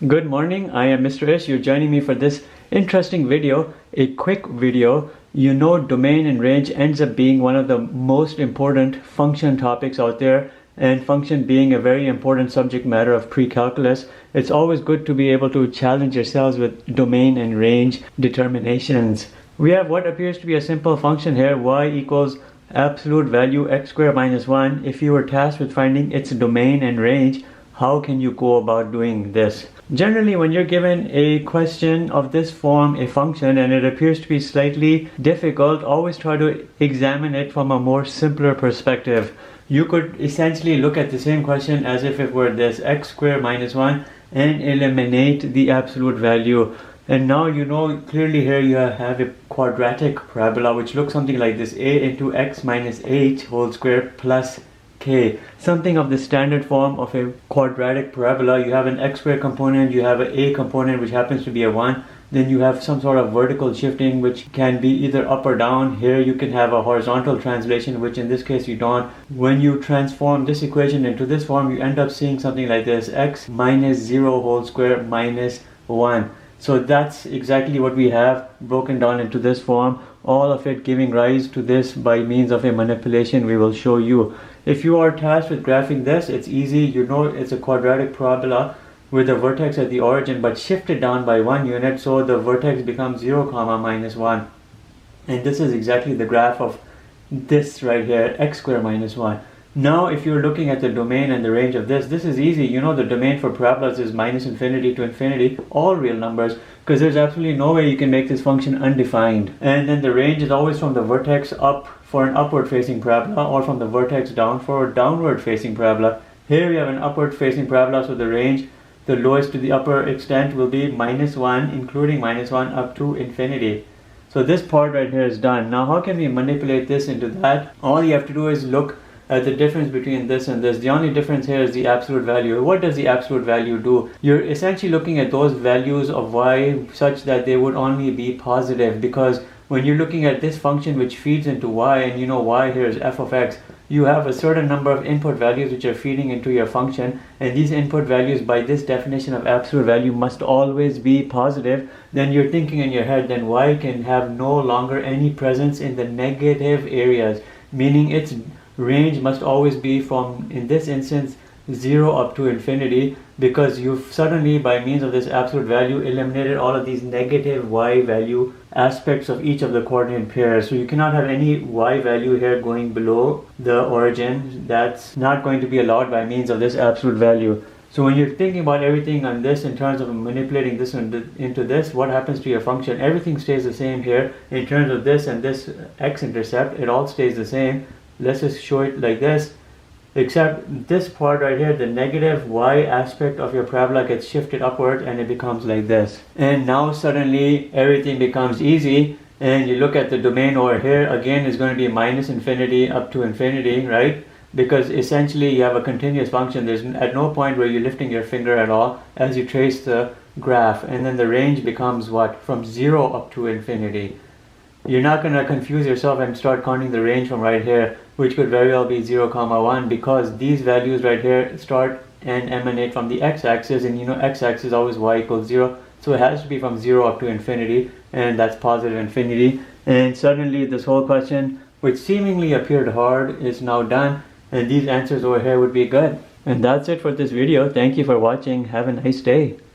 Good morning, I am Mr. Ish. You're joining me for this interesting video, a quick video. You know, domain and range ends up being one of the most important function topics out there, and function being a very important subject matter of pre-calculus. It's always good to be able to challenge yourselves with domain and range determinations. We have what appears to be a simple function here, y equals absolute value x squared minus 1. If you were tasked with finding its domain and range, how can you go about doing this? Generally, when you're given a question of this form, a function, and it appears to be slightly difficult, always try to examine it from a more simpler perspective. You could essentially look at the same question as if it were this x squared minus 1 and eliminate the absolute value. And now you know clearly here you have a quadratic parabola which looks something like this: a into x minus h whole square plus k, something of the standard form of a quadratic parabola. You have an x squared component, you have an a component which happens to be a 1, then you have some sort of vertical shifting which can be either up or down. Here you can have a horizontal translation, which in this case you don't. When you transform this equation into this form, you end up seeing something like this: x minus 0 whole square minus 1. So that's exactly what we have broken down into this form, all of it giving rise to this by means of a manipulation we will show you. If you are tasked with graphing this, it's easy. You know it's a quadratic parabola with a vertex at the origin but shifted down by 1 unit, so the vertex becomes 0 comma minus 1. And this is exactly the graph of this right here, x squared minus 1. Now if you're looking at the domain and the range of this is easy. You know the domain for parabolas is minus infinity to infinity, all real numbers, because there's absolutely no way you can make this function undefined. And then the range is always from the vertex up for an upward facing parabola, or from the vertex down for a downward facing parabola. Here we have an upward facing parabola, so the range, the lowest to the upper extent, will be minus 1, including minus 1 up to infinity. So this part right here is done. Now how can we manipulate this into that? All you have to do is look at the difference between this and this. The only difference here is the absolute value. What does the absolute value do? You're essentially looking at those values of y such that they would only be positive, because when you're looking at this function which feeds into y, and you know y here is f of x, you have a certain number of input values which are feeding into your function, and these input values by this definition of absolute value must always be positive. Then you're thinking in your head, then y can have no longer any presence in the negative areas, meaning its range must always be from, in this instance, 0 up to infinity, because you've suddenly, by means of this absolute value, eliminated all of these negative y value aspects of each of the coordinate pairs. So you cannot have any y value here going below the origin. That's not going to be allowed by means of this absolute value. So when you're thinking about everything on this in terms of manipulating this into this, what happens to your function? Everything stays the same here in terms of this and this x-intercept. It all stays the same. Let's just show it like this, except this part right here, the negative y aspect of your parabola gets shifted upward and it becomes like this. And now suddenly everything becomes easy, and you look at the domain over here, again is going to be minus infinity up to infinity, right? Because essentially you have a continuous function. There's at no point where you're lifting your finger at all as you trace the graph. And then the range becomes what? From 0 up to infinity. You're not going to confuse yourself and start counting the range from right here, which could very well be 0 comma 1, because these values right here start and emanate from the x-axis, and you know x-axis is always y equals 0, so it has to be from 0 up to infinity, and that's positive infinity. And suddenly this whole question, which seemingly appeared hard, is now done, and these answers over here would be good. And that's it for this video. Thank you for watching. Have a nice day.